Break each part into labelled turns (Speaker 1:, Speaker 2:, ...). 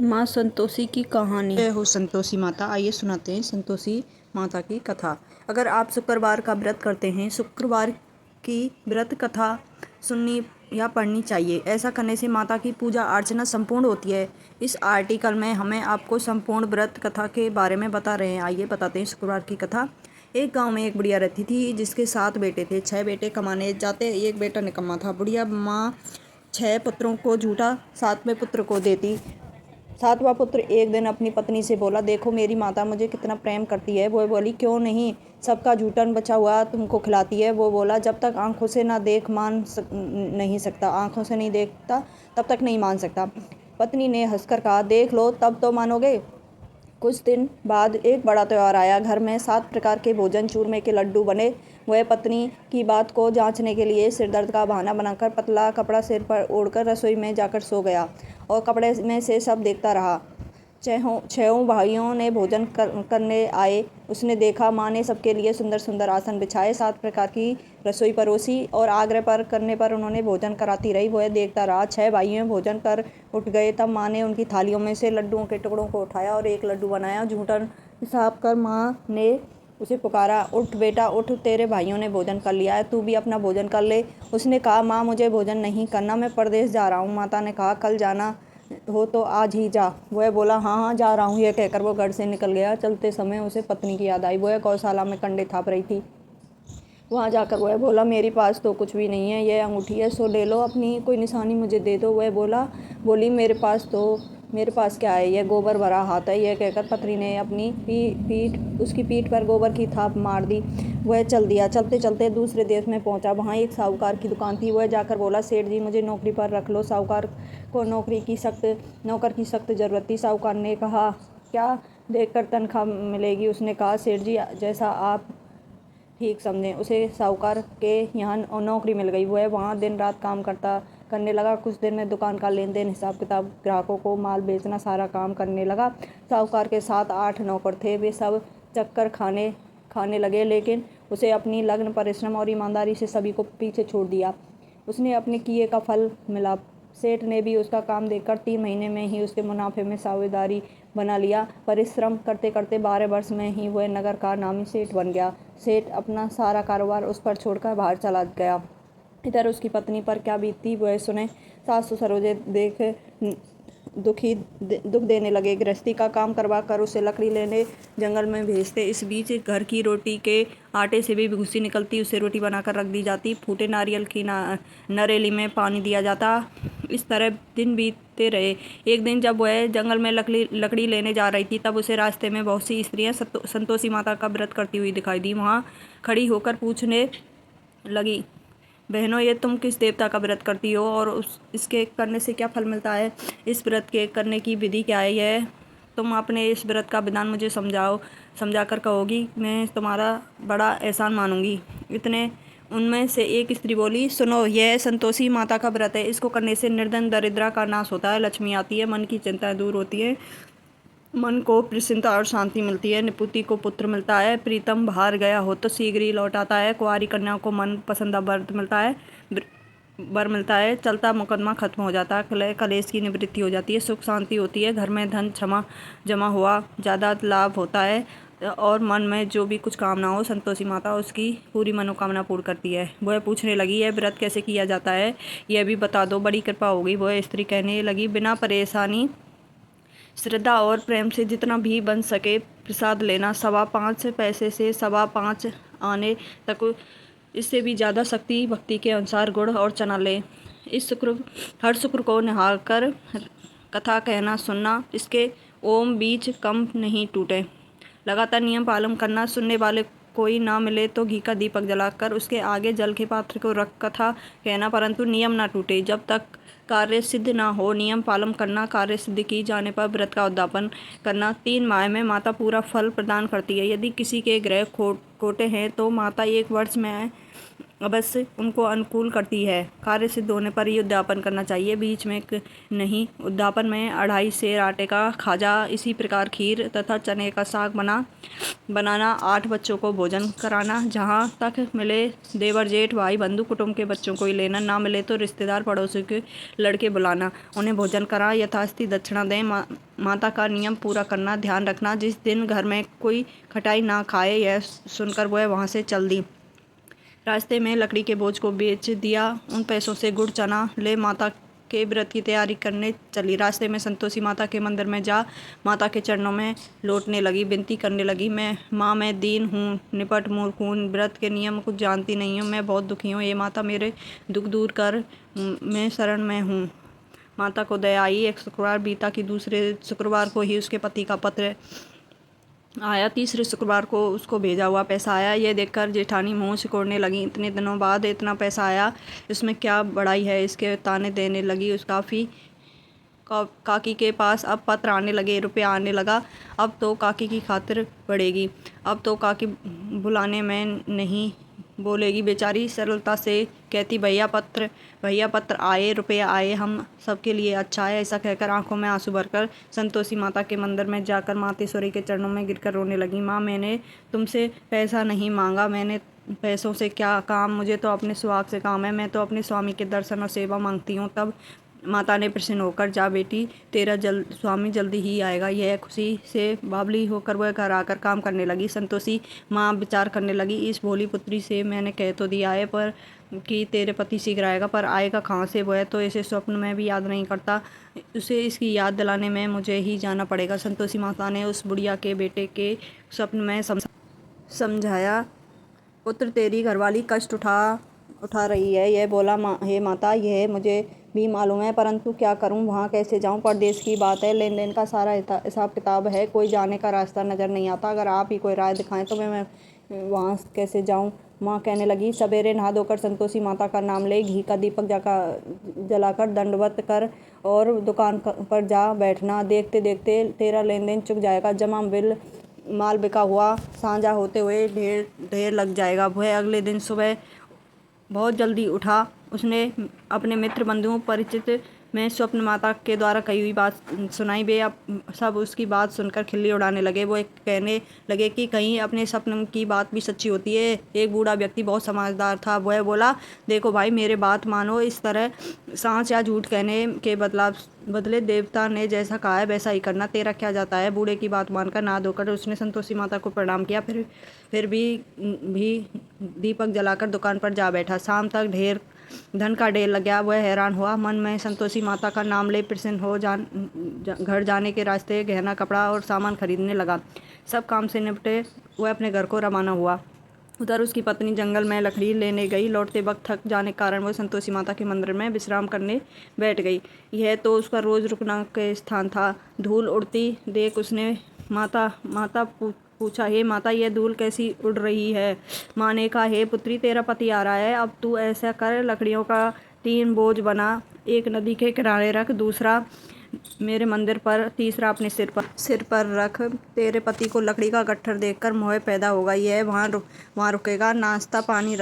Speaker 1: माँ संतोषी की कहानी।
Speaker 2: जय हो संतोषी माता। आइए सुनाते हैं संतोषी माता की कथा। अगर आप शुक्रवार का व्रत करते हैं, शुक्रवार की व्रत कथा सुननी या पढ़नी चाहिए। ऐसा करने से माता की पूजा अर्चना संपूर्ण होती है। इस आर्टिकल में हमें आपको संपूर्ण व्रत कथा के बारे में बता रहे हैं। आइए बताते हैं शुक्रवार की कथा। एक गांव में एक बुढ़िया रहती थी जिसके 7 बेटे थे। 6 बेटे कमाने जाते, एक बेटा निकम्मा था। बुढ़िया माँ 6 पुत्रों को झूठा 7वें पुत्र को देती। 7वां पुत्र एक दिन अपनी पत्नी से बोला, देखो मेरी माता मुझे कितना प्रेम करती है। वो बोली, क्यों नहीं, सबका जूठन बचा हुआ तुमको खिलाती है। वो बोला, जब तक आंखों से ना देख नहीं सकता, आंखों से नहीं देखता तब तक नहीं मान सकता। पत्नी ने हंसकर कहा, देख लो तब तो मानोगे। कुछ दिन बाद एक बड़ा त्योहार आया। घर में 7 प्रकार के भोजन, चूरमे के लड्डू बने। वह पत्नी की बात को जांचने के लिए सिरदर्द का बहाना बनाकर पतला कपड़ा सिर पर ओढ़कर रसोई में जाकर सो गया और कपड़े में से सब देखता रहा। छहों भाइयों ने भोजन करने आए। उसने देखा माँ ने सबके लिए सुंदर सुंदर आसन बिछाए, 7 प्रकार की रसोई परोसी और आग्रह करने पर उन्होंने भोजन कराती रही। वह देखता रहा। 6 भाइयों भोजन कर उठ गए। तब माँ ने उनकी थालियों में से लड्डुओं के टुकड़ों को उठाया और एक लड्डू बनाया। झूठन साफ कर माँ ने उसे पुकारा, उठ बेटा उठ, तेरे भाइयों ने भोजन कर लिया है, तू भी अपना भोजन कर ले। उसने कहा, माँ मुझे भोजन नहीं करना, मैं परदेश जा रहा हूँ। माता ने कहा, कल जाना हो तो आज ही जा। वह बोला, हाँ हाँ जा रहा हूँ। यह कहकर वो घर से निकल गया। चलते समय उसे पत्नी की याद आई। वह गौशाला में कंडे थाप रही थी। वहाँ जाकर वह बोला, मेरे पास तो कुछ भी नहीं है, यह अंगूठी है, सो ले लो, अपनी कोई निशानी मुझे दे दो। वह बोली, मेरे पास क्या है, यह गोबर भरा हाथ है। यह कहकर पत्नी ने अपनी उसकी पीठ पर गोबर की थाप मार दी। वह चल दिया। चलते चलते दूसरे देश में पहुंचा। वहाँ एक साहूकार की दुकान थी। वह जाकर बोला, सेठ जी मुझे नौकरी पर रख लो। साहूकार को नौकर की सख्त ज़रूरत थी। साहूकार ने कहा, क्या देखकर तनख्वाह मिलेगी? उसने कहा, सेठ जी जैसा आप ठीक समझें। उसे साहूकार के यहाँ नौकरी मिल गई। वह वहाँ दिन रात काम करने लगा। कुछ दिन में दुकान का लेन देन, हिसाब किताब, ग्राहकों को माल बेचना, सारा काम करने लगा। साहूकार के 7-8 नौकर थे। वे सब चक्कर खाने लगे, लेकिन उसे अपनी लगन, परिश्रम और ईमानदारी से सभी को पीछे छोड़ दिया। उसने अपने किए का फल मिला। सेठ ने भी उसका काम देखकर 3 महीने में ही उसके मुनाफे में साझेदारी बना लिया। परिश्रम करते करते 12 वर्ष में ही वह नगर का नामी सेठ बन गया। सेठ अपना सारा कारोबार उस पर छोड़कर बाहर चला गया। इधर उसकी पत्नी पर क्या बीतती वह सुने। सास ससुर उसे देख दुख देने लगे। गृहस्थी का काम करवा कर उसे लकड़ी लेने जंगल में भेजते। इस बीच घर की रोटी के आटे से भी भूसी निकलती, उसे रोटी बनाकर रख दी जाती। फूटे नारियल की नरेली में पानी दिया जाता। इस तरह दिन बीतते रहे। एक दिन जब वह जंगल में लकड़ी लेने जा रही थी, तब उसे रास्ते में बहुत सी स्त्रियां संतोषी माता का व्रत करती हुई दिखाई दी। वहाँ खड़ी होकर पूछने लगी, बहनों ये तुम किस देवता का व्रत करती हो और इसके करने से क्या फल मिलता है? इस व्रत के करने की विधि क्या है? यह तुम अपने इस व्रत का विधान मुझे समझाकर कहोगी, मैं तुम्हारा बड़ा एहसान मानूंगी। इतने उनमें से एक स्त्री बोली, सुनो, यह संतोषी माता का व्रत है। इसको करने से निर्धन दरिद्रा का नाश होता है, लक्ष्मी आती है, मन की चिंताएं दूर होती है, मन को प्रसन्नता और शांति मिलती है, निपुति को पुत्र मिलता है, प्रीतम बाहर गया हो तो शीघ्र ही लौट आता है, कुंवारी कन्या को मन पसंद वर मिलता है, चलता मुकदमा खत्म हो जाता है, कलेश की निवृत्ति हो जाती है, सुख शांति होती है, घर में धन जमा हुआ ज़्यादा लाभ होता है और मन में जो भी कुछ कामना हो संतोषी माता उसकी पूरी मनोकामना पूर्ण करती है। वह पूछने लगी, यह व्रत कैसे किया जाता है, यह भी बता दो, बड़ी कृपा होगी। वह स्त्री कहने लगी, बिना परेशानी, श्रद्धा और प्रेम से जितना भी बन सके प्रसाद लेना। 5.25 पैसे से 5.25 आने तक, इससे भी ज़्यादा शक्ति भक्ति के अनुसार गुड़ और चना लें। हर शुक्र को नहाकर कथा कहना सुनना, इसके ओम बीच कम नहीं टूटे। लगातार नियम पालन करना। सुनने वाले कोई ना मिले तो घी का दीपक जलाकर उसके आगे जल के पात्र को रख कथा कहना, परंतु नियम ना टूटे। जब तक कार्य सिद्ध ना हो नियम पालन करना। कार्य सिद्ध की जाने पर व्रत का उद्यापन करना। 3 माह में माता पूरा फल प्रदान करती है। यदि किसी के ग्रह खोटे हैं तो माता 1 वर्ष में अवश्य उनको अनुकूल करती है। कार्य सिद्ध होने पर ही उद्यापन करना चाहिए, बीच में नहीं। उद्यापन में 2.5 सेर आटे का खाजा, इसी प्रकार खीर तथा चने का साग बनाना, 8 बच्चों को भोजन कराना। जहाँ तक मिले देवर जेठ भाई बंधु कुटुंब के बच्चों को ही लेना, ना मिले तो रिश्तेदार पड़ोसियों के लड़के बुलाना, उन्हें भोजन करा, यथास्थिति दक्षिणा दें। माता का नियम पूरा करना, ध्यान रखना। जिस दिन घर में कोई खटाई ना खाए, यह सुनकर वह वहाँ से चल दी। रास्ते में लकड़ी के बोझ को बेच दिया। उन पैसों से गुड़ चना ले माता के व्रत की तैयारी करने चली। रास्ते में संतोषी माता के मंदिर में जा माता के चरणों में लौटने लगी, विनती करने लगी, मैं दीन हूँ, निपट मूर्ख हूँ, व्रत के नियम कुछ जानती नहीं हूँ, मैं बहुत दुखी हूँ, ये माता मेरे दुख दूर कर, मैं शरण में हूँ। माता को दया आई। एक शुक्रवार बीता कि दूसरे शुक्रवार को ही उसके पति का पत्र आया। तीसरे शुक्रवार को उसको भेजा हुआ पैसा आया। यह देखकर जेठानी मुंह सिकोड़ने लगी। इतने दिनों बाद इतना पैसा आया, इसमें क्या बड़ाई है, इसके ताने देने लगी। उस काकी के पास अब पत्र आने लगे, रुपया आने लगा। अब तो काकी की खातिर बढ़ेगी, अब तो काकी बुलाने में नहीं बोलेगी। बेचारी सरलता से कहती, भैया पत्र आए, रुपया आए, हम सबके लिए अच्छा है। ऐसा कहकर आंखों में आंसू भरकर संतोषी माता के मंदिर में जाकर मातेश्वरी के चरणों में गिरकर रोने लगी। माँ, मैंने तुमसे पैसा नहीं मांगा, मैंने पैसों से क्या काम, मुझे तो अपने सुहाग से काम है, मैं तो अपने स्वामी के दर्शन और सेवा मांगती हूँ। तब माता ने प्रसन्न होकर, जा बेटी, तेरा स्वामी जल्दी ही आएगा। यह खुशी से बावली होकर वह घर आकर काम करने लगी। संतोषी माँ विचार करने लगी, इस भोली पुत्री से मैंने कह तो दिया है पर कि तेरे पति शीघ्र आएगा, पर आएगा कहाँ से, वह तो इसे स्वप्न में भी याद नहीं करता, उसे इसकी याद दिलाने में मुझे ही जाना पड़ेगा। संतोषी माता ने उस बुढ़िया के बेटे के स्वप्न में समझाया, पुत्र, तेरी घरवाली कष्ट उठा रही है। यह बोला, हे माता, यह मुझे भी मालूम है, परंतु क्या करूं, वहाँ कैसे जाऊं, परदेश की बात है, लेन देन का सारा हिसाब किताब है, कोई जाने का रास्ता नज़र नहीं आता। अगर आप ही कोई राय दिखाएं तो मैं वहाँ कैसे जाऊं। माँ कहने लगी, सवेरे नहा धोकर संतोषी माता का नाम ले, घी का दीपक जलाकर दंडवत कर और दुकान पर जा बैठना। देखते देखते तेरा लेन देन चुक जाएगा। जमा बिल माल बिका हुआ साझा होते हुए ढेर लग जाएगा। वह अगले दिन सुबह बहुत जल्दी उठा। उसने अपने मित्र बंधुओं परिचित में स्वप्न माता के द्वारा कही हुई बात सुनाई। वे अब सब उसकी बात सुनकर खिल्ली उड़ाने लगे। वो कहने लगे कि कहीं अपने स्वप्न की बात भी सच्ची होती है। एक बूढ़ा व्यक्ति बहुत समझदार था। वह बोला, देखो भाई, मेरे बात मानो, इस तरह सांच या झूठ कहने के बदले देवता ने जैसा कहा है वैसा ही करना, तेरा क्या जाता है। बूढ़े की बात मानकर नहा धोकर उसने संतोषी माता को प्रणाम किया। फिर भी दीपक जलाकर दुकान पर जा बैठा। शाम तक धन का ढेर लग गया। वह हैरान हुआ। मन में संतोषी माता का नाम ले प्रसन्न हो घर जाने के रास्ते गहना, कपड़ा और सामान खरीदने लगा। सब काम से निपटे वह अपने घर को रवाना हुआ। उधर उसकी पत्नी जंगल में लकड़ी लेने गई। लौटते वक्त थक जाने के कारण वह संतोषी माता के मंदिर में विश्राम करने बैठ गई। यह तो उसका रोज रुकना के स्थान था। धूल उड़ती देख उसने माता पूछा, हे माता, यह धूल कैसी उड़ रही है। माँ ने कहा, हे पुत्री, तेरा पति आ रहा है, अब तू ऐसा कर, लकड़ियों का 3 बोझ बना, एक नदी के किनारे रख, दूसरा मेरे मंदिर पर, तीसरा अपने सिर पर रख। तेरे पति को लकड़ी का गट्ठर देखकर मोह पैदा होगा। यह वहाँ रुकेगा, नाश्ता पानी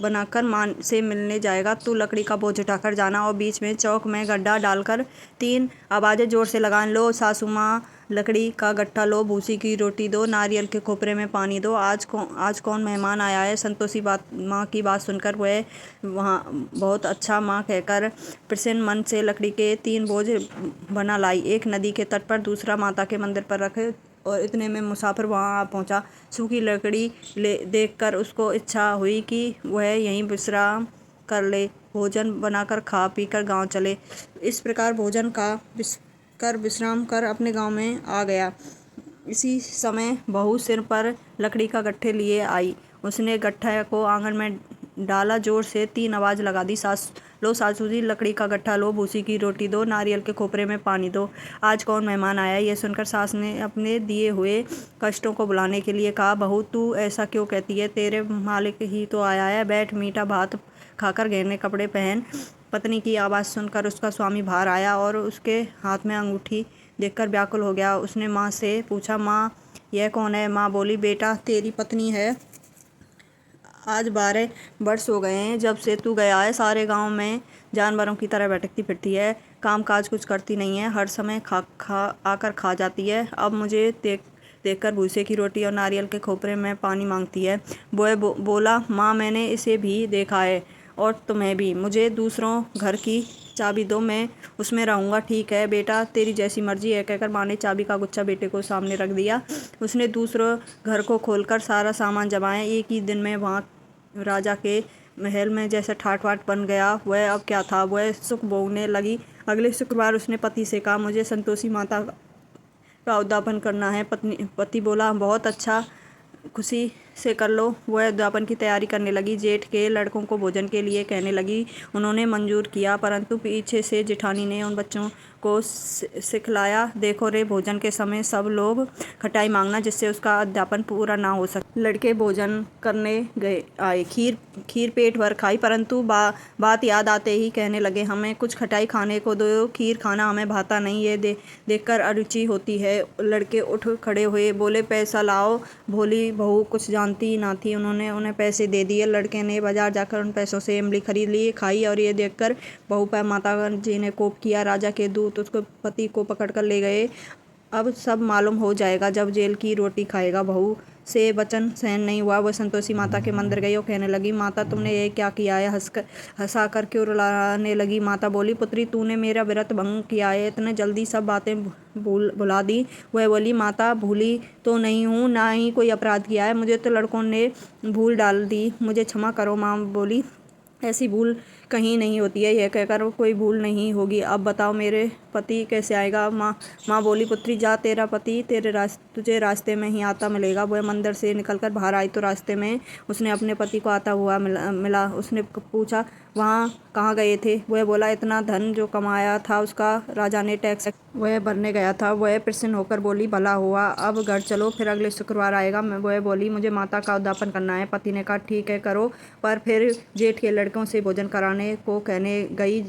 Speaker 2: बनाकर माँ से मिलने जाएगा। तू लकड़ी का बोझ उठाकर जाना और बीच में चौक में गड्ढा डालकर 3 आवाज़ें जोर से लगाएं, लो सासू माँ लकड़ी का गट्ठा लो, भूसी की रोटी दो, नारियल के खोपरे में पानी दो, आज कौन मेहमान आया है। संतोषी माँ की बात सुनकर वह वहाँ बहुत अच्छा माँ कहकर प्रसन्न मन से लकड़ी के 3 बोझ बना लाई। एक नदी के तट पर, दूसरा माता के मंदिर पर रखे और इतने में मुसाफिर वहाँ आ पहुँचा। सूखी लकड़ी देखकर उसको इच्छा हुई कि वह यहीं विश्राम कर ले, भोजन बनाकर खा पीकर गाँव चले। इस प्रकार भोजन कर विश्राम कर अपने गांव में आ गया। इसी समय बहू सिर पर लकड़ी का गट्ठे लिए आई। उसने गट्ठे को आंगन में डाला, जोर से 3 आवाज़ लगा दी, लो सासू जी, लकड़ी का गट्ठा लो, भूसी की रोटी दो, नारियल के खोपरे में पानी दो, आज कौन मेहमान आया। यह सुनकर सास ने अपने दिए हुए कष्टों को भुलाने के लिए कहा, बहू, तू ऐसा क्यों कहती है, तेरे मालिक ही तो आया है, बैठ, मीठा भात खाकर गहने कपड़े पहन। पत्नी की आवाज़ सुनकर उसका स्वामी बाहर आया और उसके हाथ में अंगूठी देखकर व्याकुल हो गया। उसने माँ से पूछा, माँ, यह कौन है। माँ बोली, बेटा, तेरी पत्नी है। आज 12 वर्ष हो गए हैं जब से तू गया है। सारे गांव में जानवरों की तरह भटकती फिरती है, काम काज कुछ करती नहीं है, हर समय आकर खा जाती है। अब मुझे देखकर भूसे की रोटी और नारियल के खोपरे में पानी मांगती है। बोला, माँ, मैंने इसे भी देखा है और तुम्हें भी। मुझे दूसरों घर की चाबी दो, मैं उसमें रहूँगा। ठीक है बेटा, तेरी जैसी मर्जी है, कहकर माँ ने चाबी का गुच्छा बेटे को सामने रख दिया। उसने दूसरों घर को खोलकर सारा सामान जमाया। एक ही दिन में वहाँ राजा के महल में जैसे ठाट वाट बन गया। वह अब क्या था, वह सुख भोगने लगी। अगले शुक्रवार उसने पति से कहा, मुझे संतोषी माता का उद्यापन करना है। पति बोला, बहुत अच्छा, खुशी से कर लो। वह उद्यापन की तैयारी करने लगी। जेठ के लड़कों को भोजन के लिए कहने लगी। उन्होंने मंजूर किया, परंतु पीछे से जेठानी ने उन बच्चों को सिखलाया, देखो रे, भोजन के समय सब लोग खटाई मांगना, जिससे उसका अध्यापन पूरा ना हो सके। लड़के भोजन करने आए। खीर पेट भर खाई, परंतु बात याद आते ही कहने लगे, हमें कुछ खटाई खाने को दो, खीर खाना हमें भाता नहीं, ये देखकर अरुचि होती है। लड़के उठ खड़े हुए, बोले, पैसा लाओ। भोली बहू कुछ जानती ना थी, उन्होंने उन्हें पैसे दे दिए। लड़के ने बाजार जाकर उन पैसों से इमली खरीद ली, खाई, और ये देखकर बहू पर माता जी ने कोप किया। राजा के दूत उसको पति को पकड़कर ले गए। अब सब मालूम हो जाएगा जब जेल की रोटी खाएगा। बहू से वचन सहन नहीं हुआ। वह संतोषी माता के मंदिर गई और कहने लगी, माता, तुमने ये क्या किया है? हंसा कर क्यों रुलाने लगी? माता बोली, पुत्री, तूने मेरा व्रत भंग किया है, इतने जल्दी सब बातें भुला दी। वह बोली, माता, भूली तो नहीं हूँ, ना ही कोई अपराध किया है, मुझे तो लड़कों ने भूल डाल दी, मुझे क्षमा करो। माँ बोली, ऐसी भूल कहीं नहीं होती है, यह कहकर कोई भूल नहीं होगी। अब बताओ मेरे पति कैसे आएगा? माँ बोली, पुत्री, जा, तेरा पति तुझे रास्ते में ही आता मिलेगा। वह मंदिर से निकलकर बाहर आई तो रास्ते में उसने अपने पति को आता हुआ मिला। उसने पूछा, वहाँ कहाँ गए थे? वह बोला, इतना धन जो कमाया था उसका राजा ने टैक्स वह भरने गया था। वह प्रसन्न होकर बोली, भला हुआ, अब घर चलो, फिर अगले शुक्रवार आएगा। वह बोली, मुझे माता का उद्यापन करना है। पति ने कहा, ठीक है, करो। पर फिर जेठ के लड़कों से भोजन कराने को कहने गई।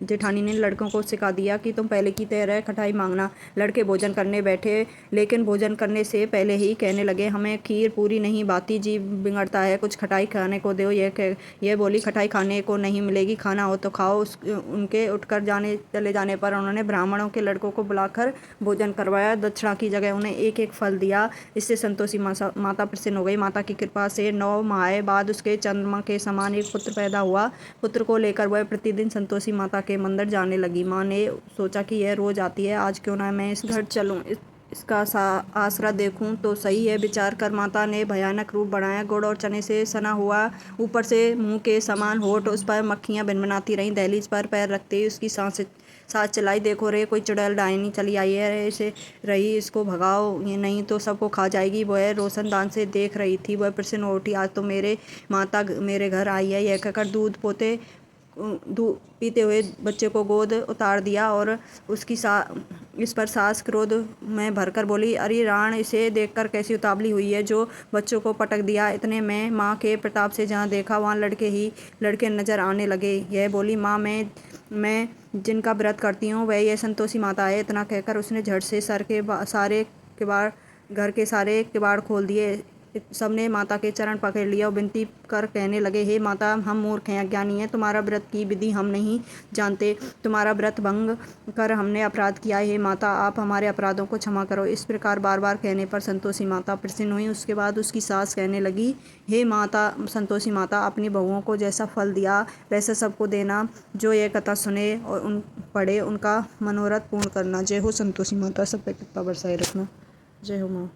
Speaker 2: जेठानी ने लड़कों को सिखा दिया कि तुम पहले की तरह खटाई मांगना। लड़के भोजन करने बैठे, लेकिन भोजन करने से पहले ही कहने लगे, हमें खीर पूरी नहीं भाती, जी बिगड़ता है, कुछ खटाई खाने को दो। यह बोली, खटाई खाने को नहीं मिलेगी, खाना हो तो खाओ। उनके उठकर चले जाने पर उन्होंने ब्राह्मणों के लड़कों को बुलाकर भोजन करवाया। दक्षिणा की जगह उन्हें एक एक फल दिया। इससे संतोषी माता प्रसन्न हो गई। माता की कृपा से 9 माह बाद उसके चंद्रमा के समान एक पुत्र पैदा हुआ। पुत्र को लेकर वह प्रतिदिन संतोषी माता के मंदिर जाने लगी। माँ ने सोचा कि यह रोज आती है, आज क्यों ना मैं इस घर चलूं, इसका आसरा देखूं तो सही है। विचार कर माता ने भयानक रूप बनाया। गुड़ और चने से सना हुआ, ऊपर से मुंह के समान होठ, उस पर मक्खियां भिनभिनाती रहीं। दहलीज पर पैर रखते ही उसकी सांस चलाई, देखो रे, कोई चुड़ैल डायनी चली आई है, ऐसे रही, इसको भगाओ, ये नहीं तो सबको खा जाएगी। वह रोशनदान से देख रही थी। वह प्रसन्न उठी, आज तो मेरे माता मेरे घर आई है। यह कहकर दूध पीते हुए बच्चे को गोद उतार दिया और उसकी इस पर सास क्रोध में भरकर बोली, अरे राण, इसे देखकर कैसी उतावली हुई है, जो बच्चों को पटक दिया। इतने में माँ के प्रताप से जहाँ देखा वहाँ लड़के नजर आने लगे। यह बोली, माँ, मैं जिनका व्रत करती हूँ वह यह संतोषी माता है। इतना कहकर उसने झट से घर के सारे किवाड़ खोल दिए। सबने माता के चरण पकड़ लिया और विनती कर कहने लगे, हे माता, हम मूर्ख हैं, अज्ञानी हैं, तुम्हारा व्रत की विधि हम नहीं जानते, तुम्हारा व्रत भंग कर हमने अपराध किया है। हे माता, आप हमारे अपराधों को क्षमा करो। इस प्रकार बार बार कहने पर संतोषी माता प्रसन्न हुई। उसके बाद उसकी सास कहने लगी, हे माता, संतोषी माता, अपनी बहुओं को जैसा फल दिया वैसा सबको देना, जो ये कथा सुने और पढ़े उनका मनोरथ पूर्ण करना। जय हो संतोषी माता, सब पे कृपा बरसाए रखना। जय हो माँ।